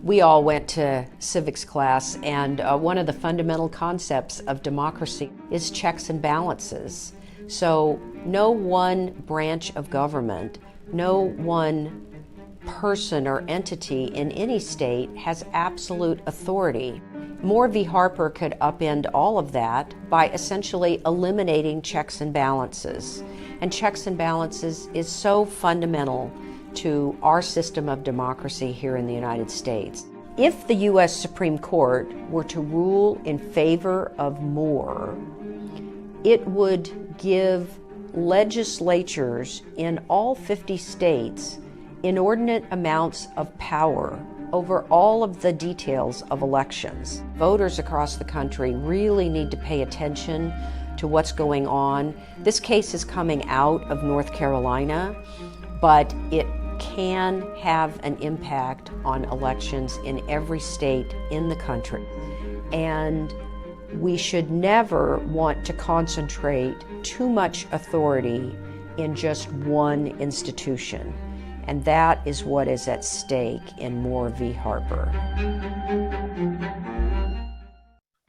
We all went to civics class, and one of the fundamental concepts of democracy is checks and balances. So no one branch of government, no one person or entity in any state has absolute authority. Moore v. Harper could upend all of that by essentially eliminating checks and balances. And checks and balances is so fundamental to our system of democracy here in the United States. If the U.S. Supreme Court were to rule in favor of Moore, it would give legislatures in all 50 states inordinate amounts of power over all of the details of elections. Voters across the country really need to pay attention to what's going on. This case is coming out of North Carolina, but it can have an impact on elections in every state in the country. And we should never want to concentrate too much authority in just one institution. And that is what is at stake in Moore v. Harper.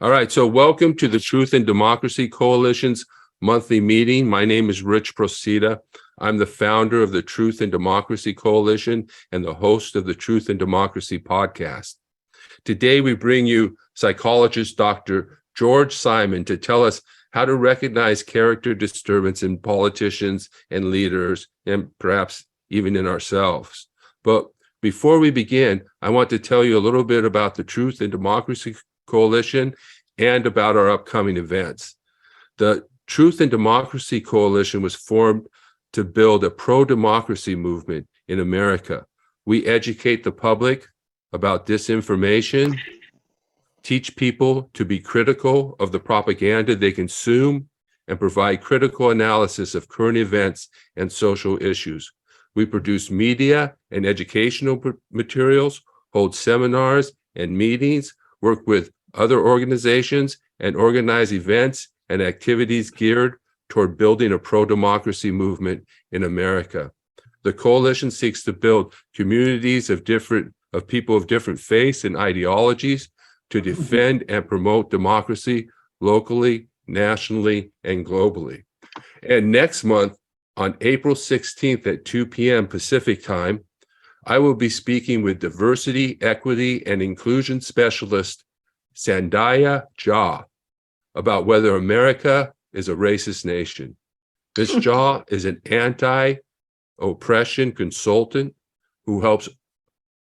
All right, so welcome to the Truth and Democracy Coalition's monthly meeting. My name is Rich Procida. I'm the founder of the Truth and Democracy Coalition and the host of the Truth and Democracy podcast. Today, we bring you psychologist Dr. George Simon to tell us how to recognize character disturbance in politicians and leaders, and perhaps even in ourselves. But before we begin, I want to tell you a little bit about the Truth and Democracy Coalition and about our upcoming events. The Truth and Democracy Coalition was formed to build a pro-democracy movement in America. We educate the public about disinformation, teach people to be critical of the propaganda they consume, and provide critical analysis of current events and social issues. We produce media and educational materials, hold seminars and meetings, work with other organizations, and organize events and activities geared toward building a pro-democracy movement in America. The coalition seeks to build communities of people of different faiths and ideologies to defend and promote democracy locally, nationally, and globally. And next month, on April 16th at 2 p.m. Pacific time, I will be speaking with diversity, equity, and inclusion specialist Sandhya Jha about whether America is a racist nation. Ms. Jha is an anti-oppression consultant who helps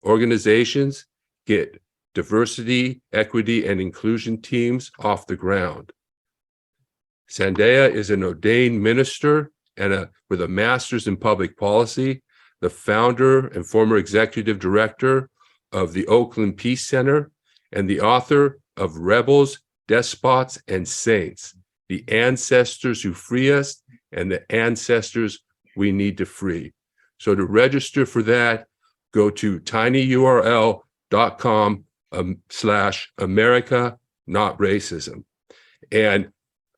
organizations get diversity, equity, and inclusion teams off the ground. Sandhya is an ordained minister and with a master's in public policy, the founder and former executive director of the Oakland Peace Center, and the author of Rebels, Despots, and Saints, the ancestors who free us and the ancestors we need to free. So to register for that, go to tinyurl.com/America Not Racism. And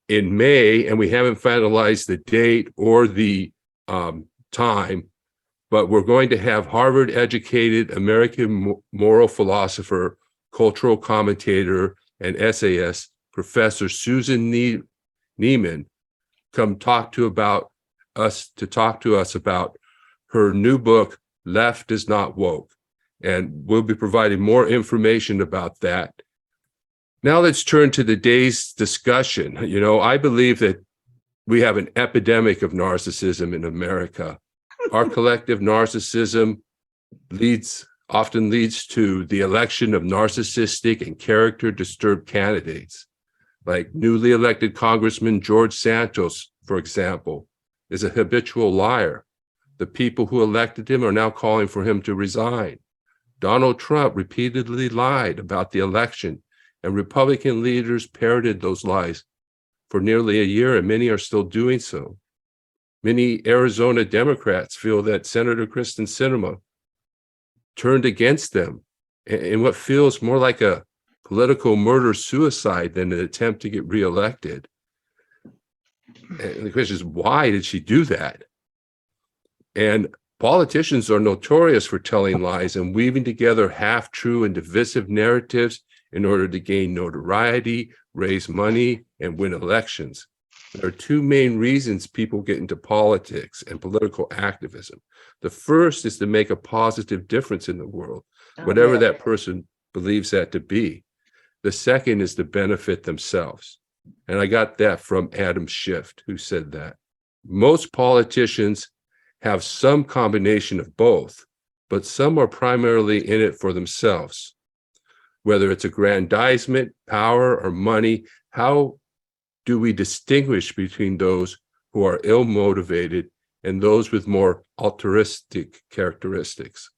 in May, and we haven't finalized the date or the time, but we're going to have Harvard-educated American moral philosopher, cultural commentator, and essayist, Professor Susan Neiman, come talk to us about her new book, Left is Not Woke. And we'll be providing more information about that. Now let's turn to the day's discussion. You know, I believe that we have an epidemic of narcissism in America. Our collective narcissism often leads to the election of narcissistic and character disturbed candidates. Like newly elected Congressman George Santos, for example, is a habitual liar. The people who elected him are now calling for him to resign. Donald Trump repeatedly lied about the election, and Republican leaders parroted those lies for nearly a year, and many are still doing so. Many Arizona Democrats feel that Senator Kristen Sinema turned against them in what feels more like a political murder-suicide than an attempt to get reelected. And the question is, why did she do that? And Politicians are notorious for telling lies and weaving together half-true and divisive narratives in order to gain notoriety, raise money, and win elections. There are two main reasons people get into politics and political activism. The first is to make a positive difference in the world, whatever that person believes that to be. The second is to benefit themselves. And I got that from Adam Schiff, who said that. Most politicians have some combination of both, but some are primarily in it for themselves. Whether it's aggrandizement, power, or money, how do we distinguish between those who are ill-motivated and those with more altruistic characteristics?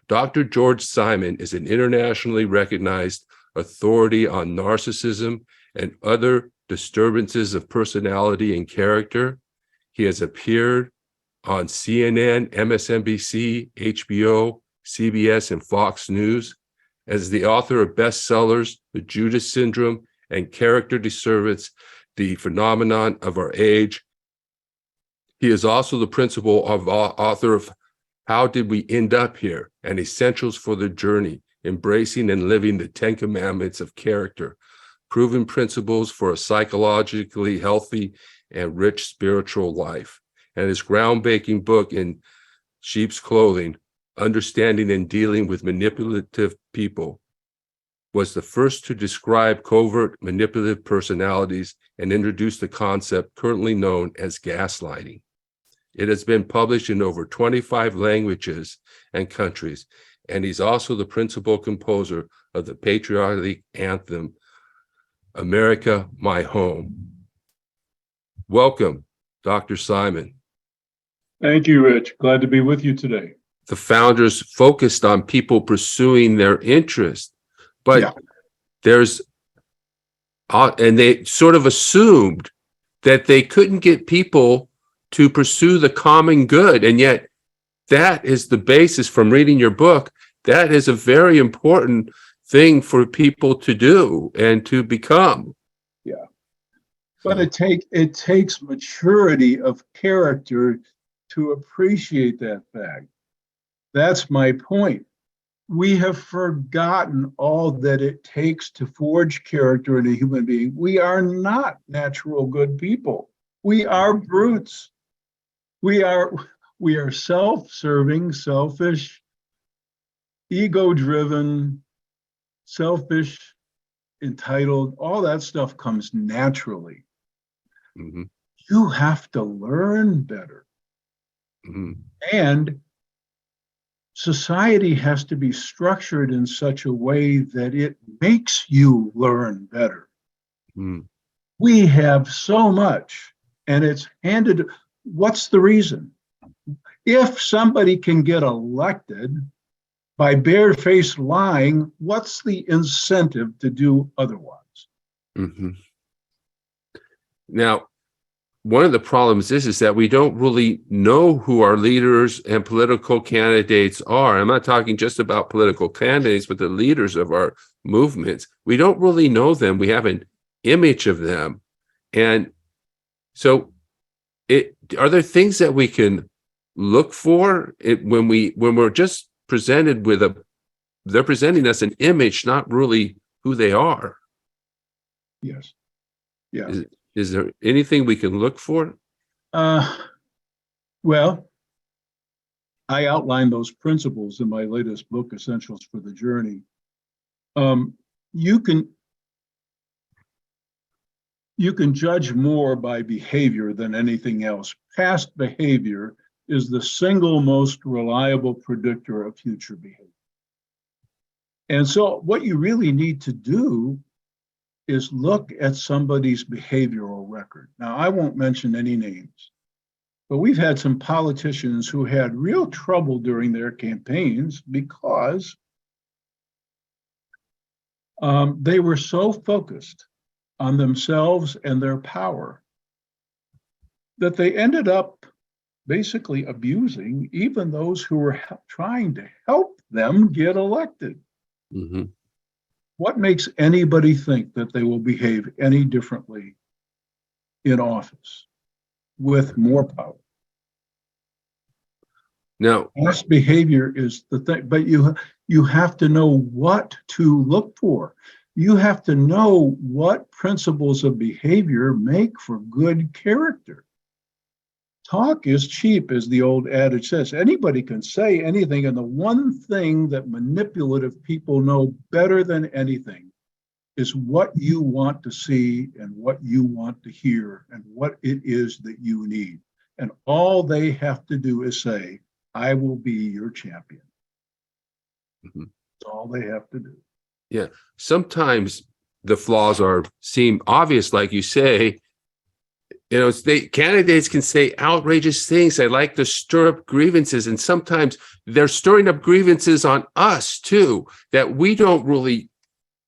Dr. George Simon is an internationally recognized authority on narcissism and other disturbances of personality and character. He has appeared on CNN, MSNBC, HBO, CBS, and Fox News as the author of bestsellers, The Judas Syndrome and Character Disturbance, The Phenomenon of Our Age. He is also the principal author of How Did We End Up Here? And Essentials for the Journey, Embracing and Living the 10 Commandments of Character, Proven Principles for a Psychologically Healthy and Rich Spiritual Life. And his groundbreaking book in Sheep's Clothing, Understanding and Dealing with Manipulative People, was the first to describe covert manipulative personalities and introduce the concept currently known as gaslighting. It has been published in over 25 languages and countries, and he's also the principal composer of the patriotic anthem, America, My Home. Welcome, Dr. Simon. Thank you, Rich. Glad to be with you today. The founders focused on people pursuing their interest, but there's, and they sort of assumed that they couldn't get people to pursue the common good. And yet that is the basis from reading your book. That is a very important thing for people to do and to become. Yeah. But it takes maturity of character to appreciate that fact. That's my point. We have forgotten all that it takes to forge character in a human being. We are not natural good people. We are brutes. We are self-serving, selfish, ego-driven, selfish, entitled. All that stuff comes naturally. Mm-hmm. You have to learn better. Mm-hmm. And society has to be structured in such a way that it makes you learn better. Mm. We have so much, and it's handed. What's the reason? If somebody can get elected by barefaced lying, what's the incentive to do otherwise? Mm-hmm. Now, one of the problems is that we don't really know who our leaders and political candidates are. I'm not talking just about political candidates, but the leaders of our movements. We don't really know them. We have an image of them. And so are there things that we can look for when we're just presented with they're presenting us an image, not really who they are? Yes. Yeah. Is there anything we can look for? Well, I outlined those principles in my latest book, Essentials for the Journey. You can judge more by behavior than anything else. Past behavior is the single most reliable predictor of future behavior. And so what you really need to do is look at somebody's behavioral record. Now, I won't mention any names, but we've had some politicians who had real trouble during their campaigns because they were so focused on themselves and their power that they ended up basically abusing even those who were trying to help them get elected. Mm-hmm. What makes anybody think that they will behave any differently in office with more power? Now, Past behavior is the thing, but you have to know what to look for. You have to know what principles of behavior make for good character. Talk is cheap, as the old adage says. Anybody can say anything, and the one thing that manipulative people know better than anything is what you want to see and what you want to hear and what it is that you need. And all they have to do is say, I will be your champion. Mhm. That's all they have to do. Yeah, sometimes the flaws seem obvious, like you say. Candidates can say outrageous things. They like to stir up grievances, and sometimes they're stirring up grievances on us too, that we don't really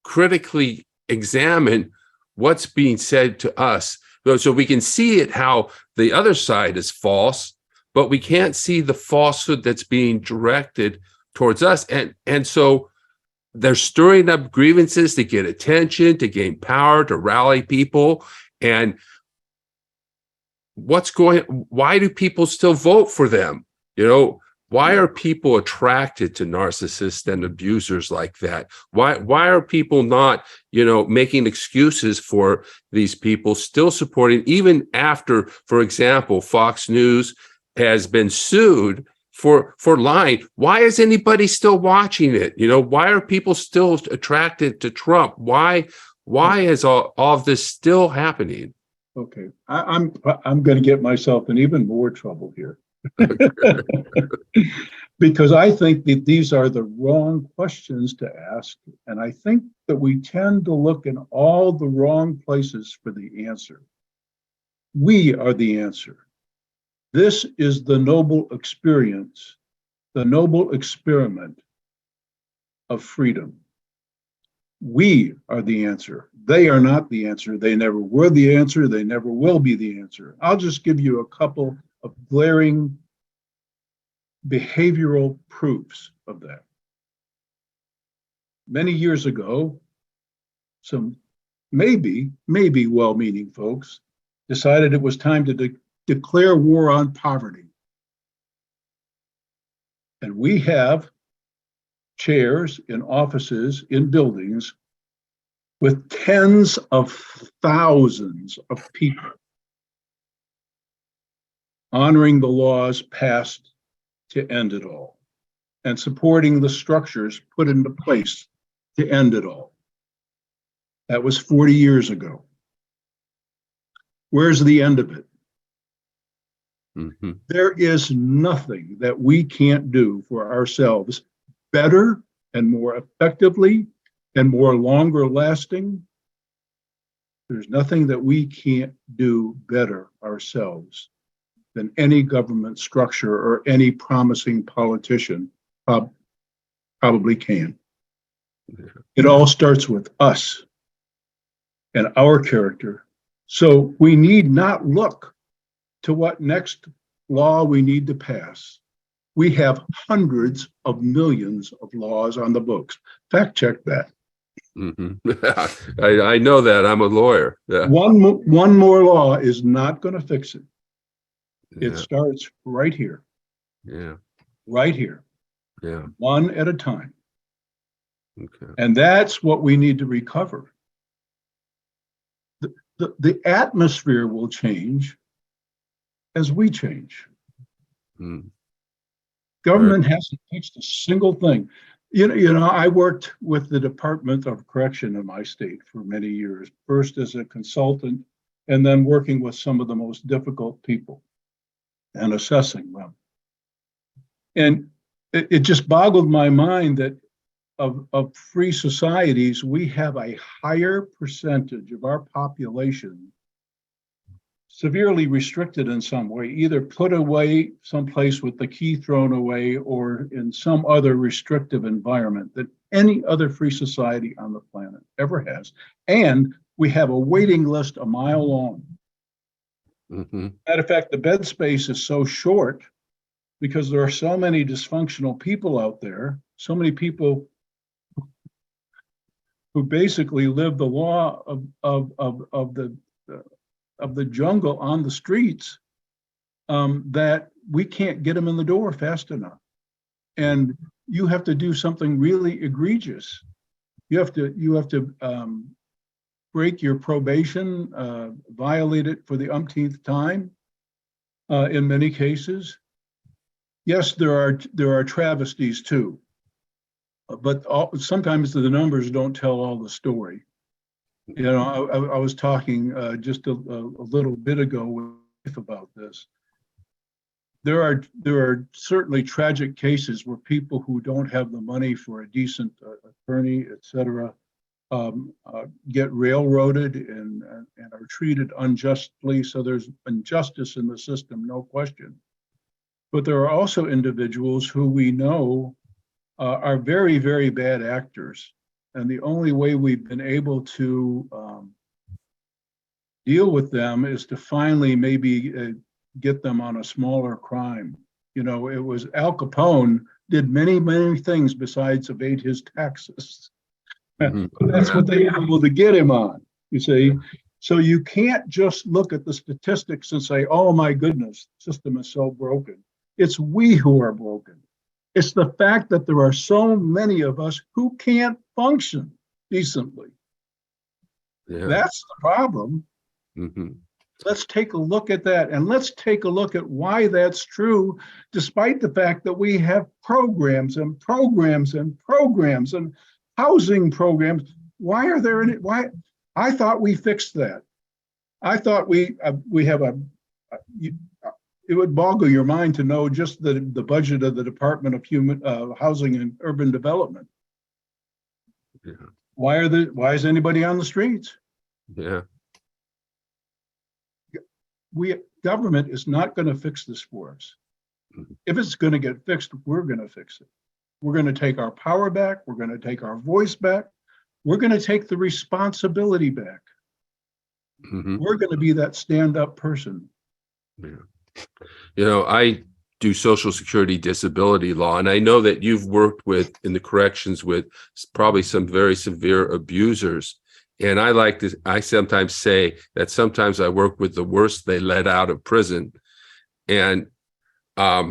critically examine what's being said to us. So we can see it how the other side is false, but we can't see the falsehood that's being directed towards us. And so they're stirring up grievances to get attention, to gain power, to rally people. And why do people still vote for them? Why are people attracted to narcissists and abusers like that? Why are people not, making excuses for these people, still supporting, even after, for example, Fox News has been sued for lying? Why is anybody still watching it? Why are people still attracted to Trump? Why is all of this still happening? Okay, I'm going to get myself in even more trouble here. Because I think that these are the wrong questions to ask. And I think that we tend to look in all the wrong places for the answer. We are the answer. This is the noble experience, the noble experiment of freedom. We are the answer. They are not the answer. They never were the answer. They never will be the answer. I'll just give you a couple of glaring behavioral proofs of that. Many years ago, some maybe well-meaning folks decided it was time to declare war on poverty. And we have chairs in offices, in buildings, with tens of thousands of people honoring the laws passed to end it all and supporting the structures put into place to end it all. That was 40 years ago. Where's the end of it? Mm-hmm. There is nothing that we can't do for ourselves better and more effectively and more longer lasting. There's nothing that we can't do better ourselves than any government structure or any promising politician probably can. Yeah. It all starts with us and our character. So we need not look to what next law we need to pass. We have hundreds of millions of laws on the books. Fact check that. Mm-hmm. I know that. I'm a lawyer. Yeah. One more law is not going to fix it. Yeah. It starts right here. Yeah. Right here. Yeah. One at a time. Okay. And that's what we need to recover. The atmosphere will change as we change. Mm. Government hasn't touched a single thing. I worked with the Department of Correction in my state for many years, first as a consultant and then working with some of the most difficult people and assessing them. And it just boggled my mind that of free societies, we have a higher percentage of our population severely restricted in some way, either put away someplace with the key thrown away or in some other restrictive environment than any other free society on the planet ever has. And we have a waiting list a mile long. Mm-hmm. Matter of fact, the bed space is so short because there are so many dysfunctional people out there, so many people who basically live the law of the jungle on the streets, that we can't get them in the door fast enough. And you have to do something really egregious. You have to break your probation, violate it for the umpteenth time. In many cases, yes, there are travesties too, but sometimes the numbers don't tell all the story. You know, I was talking just a little bit ago with about this. There are certainly tragic cases where people who don't have the money for a decent attorney, et cetera, get railroaded and are treated unjustly. So there's injustice in the system, no question. But there are also individuals who we know are very, very bad actors. And the only way we've been able to deal with them is to finally maybe get them on a smaller crime. You know, it was Al Capone did many, many things besides evade his taxes. Mm-hmm. That's what they were able to get him on, you see. So you can't just look at the statistics and say, oh my goodness, the system is so broken. It's we who are broken. It's the fact that there are so many of us who can't function decently. Yeah. That's the problem. Mm-hmm. Let's take a look at that, and let's take a look at why that's true, despite the fact that we have programs and programs and programs and housing programs. Why are there any? Why? I thought we fixed that. I thought we have it would boggle your mind to know just the budget of the Department of Housing and Urban Development. Yeah. Why is anybody on the streets? Yeah. Government is not going to fix this for us. Mm-hmm. If it's going to get fixed, we're going to fix it. We're going to take our power back. We're going to take our voice back. We're going to take the responsibility back. Mm-hmm. We're going to be that stand-up person. Yeah. You know, I do Social Security disability law, and I know that you've worked in the corrections with probably some very severe abusers. And I sometimes say that sometimes I work with the worst they let out of prison. And, but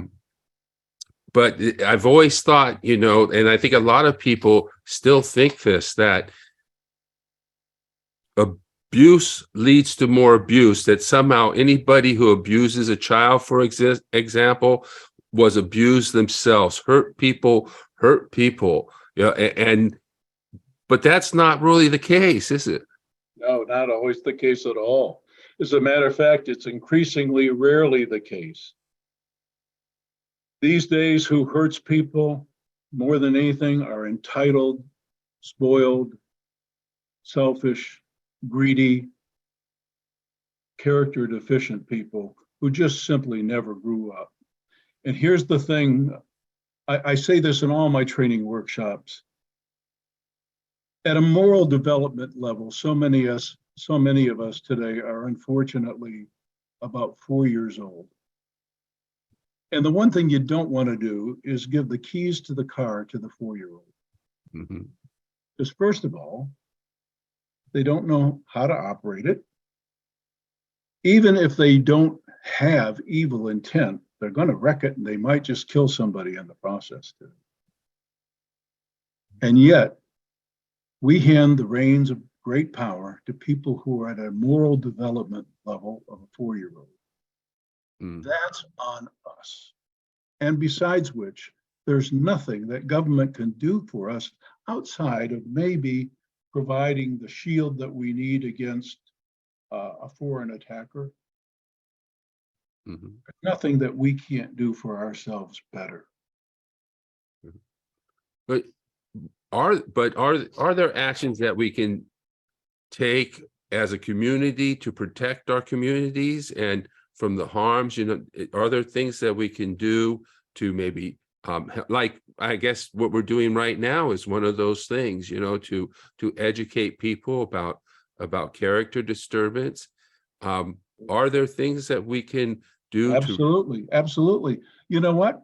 I've always thought, you know, and I think a lot of people still think this, that abuse leads to more abuse, that somehow anybody who abuses a child, for example, was abused themselves, hurt people, you know, but that's not really the case, is it? No, not always the case at all. As a matter of fact, it's increasingly rarely the case. These days, who hurts people more than anything are entitled, spoiled, selfish, greedy, character deficient people who just simply never grew up. And here's the thing, I say this in all my training workshops. At a moral development level, so many of us today are unfortunately about 4 years old. And the one thing you don't want to do is give the keys to the car to the 4-year-old. Mm-hmm. Because first of all, they don't know how to operate it. Even if they don't have evil intent, they're going to wreck it, and they might just kill somebody in the process too. And yet, we hand the reins of great power to people who are at a moral development level of a 4-year-old. Mm. That's on us. And besides which, there's nothing that government can do for us outside of maybe providing the shield that we need against a foreign attacker. Mm-hmm. Nothing that we can't do for ourselves better. But are there actions that we can take as a community to protect our communities and from the harms? You know, are there things that we can do to maybe like, I guess what we're doing right now is one of those things, you know, to educate people about character disturbance. Are there things that we can do? Absolutely. You know what?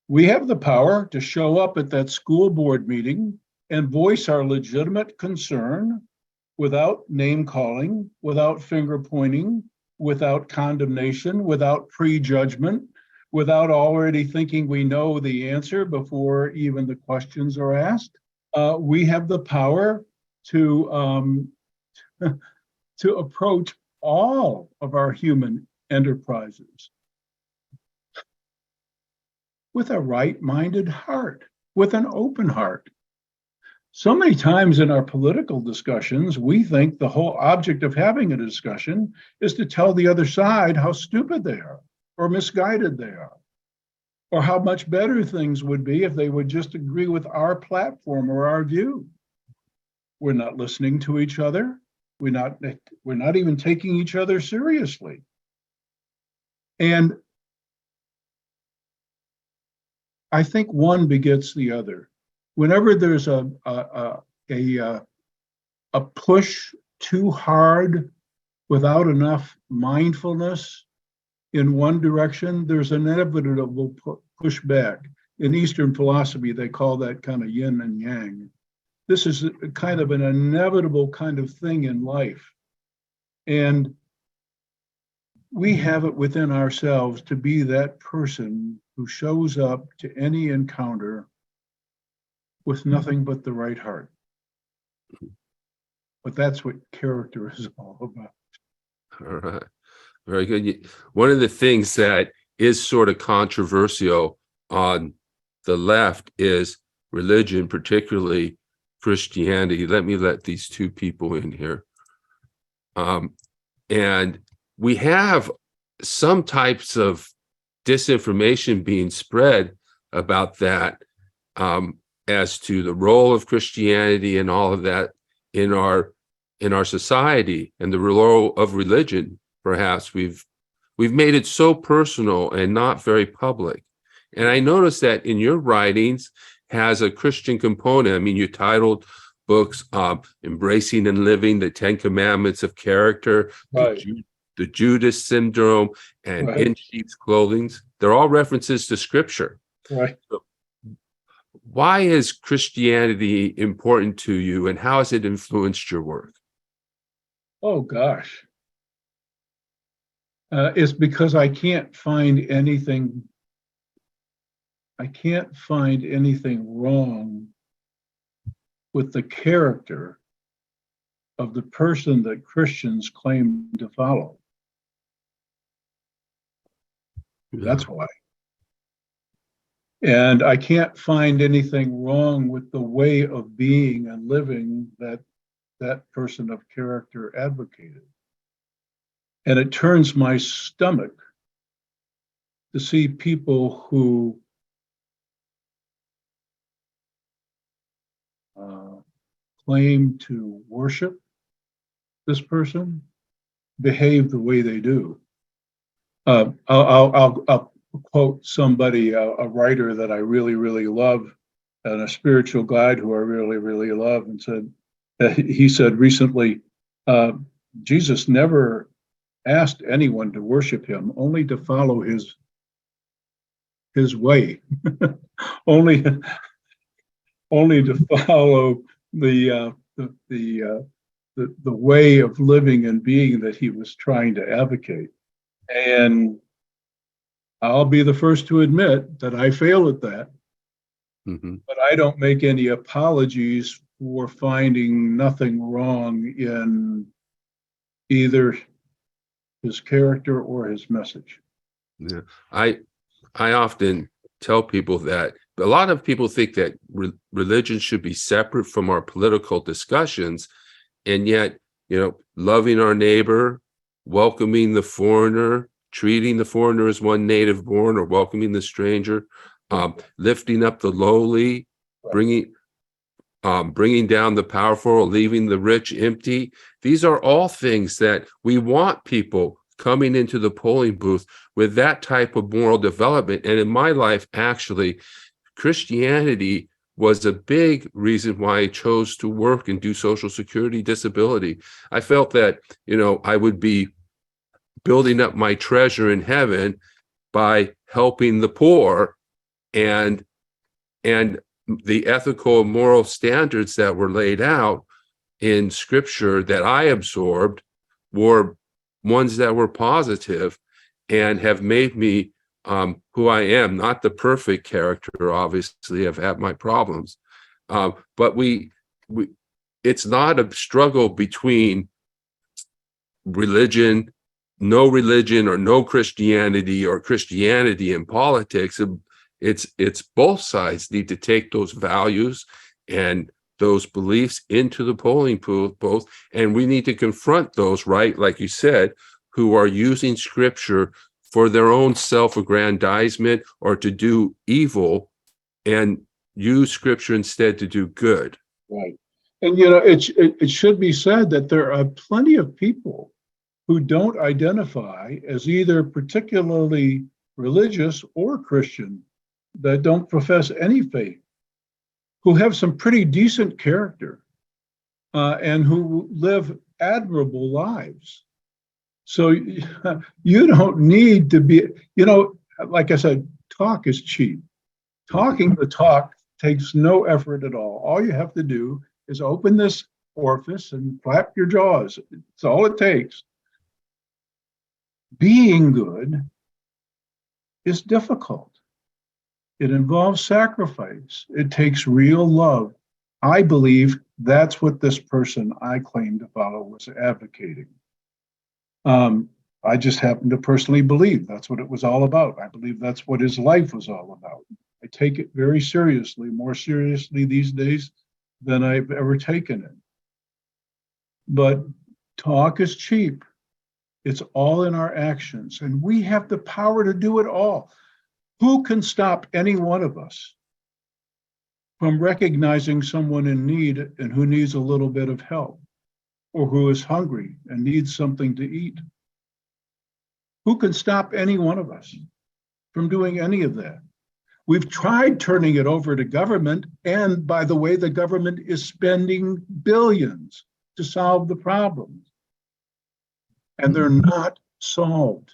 We have the power to show up at that school board meeting and voice our legitimate concern without name calling, without finger pointing, without condemnation, without prejudgment, without already thinking we know the answer before even the questions are asked. We have the power to to approach all of our human enterprises with a right-minded heart, with an open heart. So many times in our political discussions, we think the whole object of having a discussion is to tell the other side how stupid they are, or misguided they are, or how much better things would be if they would just agree with our platform or our view. We're not listening to each other. We're not even taking each other seriously. And I think one begets the other. Whenever there's a push too hard without enough mindfulness in one direction, there's an inevitable pushback. In Eastern philosophy, they call that kind of yin and yang. This is kind of an inevitable kind of thing in life. And we have it within ourselves to be that person who shows up to any encounter with nothing but the right heart. But that's what character is all about. All right. Very good. One of the things that is sort of controversial on the left is religion, particularly Christianity. Let these two people in here. And we have some types of disinformation being spread about that, as to the role of Christianity and all of that in our society, and the role of religion. Perhaps we've made it so personal and not very public. And I noticed that in your writings has a Christian component. I mean, you titled books Embracing and Living the 10 Commandments of Character, Right. the Judas Syndrome, and Right. In Sheep's Clothing. They're all references to Scripture. Right. So why is Christianity important to you, and how has it influenced your work? Oh, gosh. It's because I can't find anything wrong with the character of the person that Christians claim to follow. That's why. And I can't find anything wrong with the way of being and living that that person of character advocated. And it turns my stomach to see people who claim to worship this person behave the way they do. I'll quote somebody, a writer that I really, really love, and a spiritual guide who I really, really love, and he said recently, Jesus never asked anyone to worship him, only to follow his way, only to follow the way of living and being that he was trying to advocate. And I'll be the first to admit that I fail at that. Mm-hmm. But I don't make any apologies for finding nothing wrong in either his character or his message. Yeah, I often tell people that a lot of people think that religion should be separate from our political discussions, and yet, loving our neighbor, welcoming the foreigner, treating the foreigner as one native born, or welcoming the stranger, lifting up the lowly, bringing down the powerful, or leaving the rich empty. These are all things that we want people coming into the polling booth with that type of moral development. And in my life, actually, Christianity was a big reason why I chose to work and do Social Security disability. I felt that, I would be building up my treasure in heaven by helping the poor, and the ethical and moral standards that were laid out in Scripture that I absorbed were ones that were positive and have made me who I am, not the perfect character. Obviously, I've had my problems, but it's not a struggle between religion, no religion, or no Christianity, or Christianity in politics. It's both sides need to take those values and those beliefs into the polling pool, both, and we need to confront those, right, like you said, who are using scripture for their own self-aggrandizement or to do evil, and use scripture instead to do good. Right. And it should be said that there are plenty of people who don't identify as either particularly religious or Christian, that don't profess any faith, who have some pretty decent character, and who live admirable lives. So you don't need to be, like I said, talk is cheap. Talking the talk takes no effort at all. All you have to do is open this orifice and flap your jaws. It's all it takes. Being good is difficult. It involves sacrifice. It takes real love. I believe that's what this person I claim to follow was advocating. I just happen to personally believe that's what it was all about. I believe that's what his life was all about. I take it very seriously, more seriously these days than I've ever taken it. But talk is cheap. It's all in our actions, and we have the power to do it all. Who can stop any one of us from recognizing someone in need and who needs a little bit of help, or who is hungry and needs something to eat? Who can stop any one of us from doing any of that? We've tried turning it over to government, and by the way, the government is spending billions to solve the problems, and they're not solved.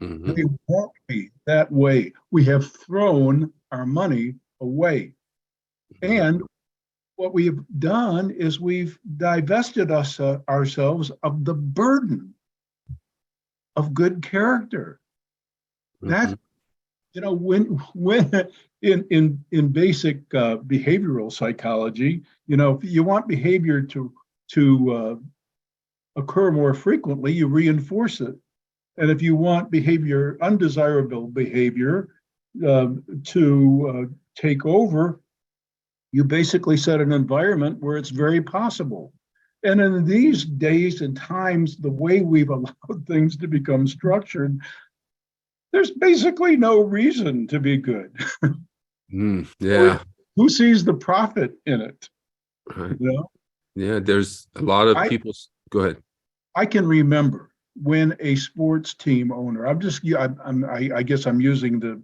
Mm-hmm. They won't be that way. We have thrown our money away. And what we've done is we've divested ourselves of the burden of good character. Mm-hmm. That's, when in basic behavioral psychology, if you want behavior to occur more frequently, you reinforce it. And if you want undesirable behavior to take over, you basically set an environment where it's very possible. And in these days and times, the way we've allowed things to become structured, there's basically no reason to be good. Yeah. Who sees the profit in it? Right. Yeah, there's a lot of people. Go ahead. I can remember when a sports team owner, I guess I'm using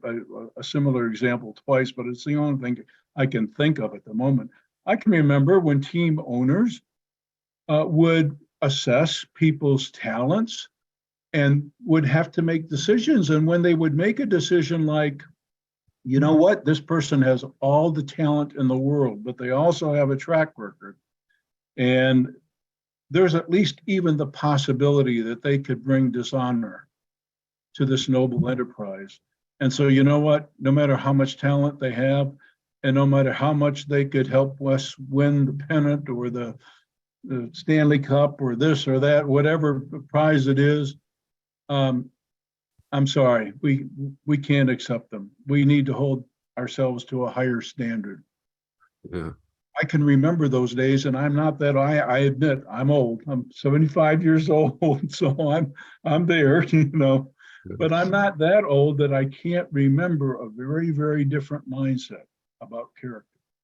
a similar example twice, but it's the only thing I can think of at the moment. I can remember when team owners would assess people's talents and would have to make decisions. And when they would make a decision like, you know what, this person has all the talent in the world, but they also have a track record, and there's at least even the possibility that they could bring dishonor to this noble enterprise. And so, you know what, no matter how much talent they have, and no matter how much they could help us win the pennant or the Stanley Cup or this or that, whatever prize it is, I'm sorry, we can't accept them. We need to hold ourselves to a higher standard. Yeah. I can remember those days, and I'm not that. I admit I'm old. I'm 75 years old, so I'm there, But I'm not that old that I can't remember a very, very different mindset about character.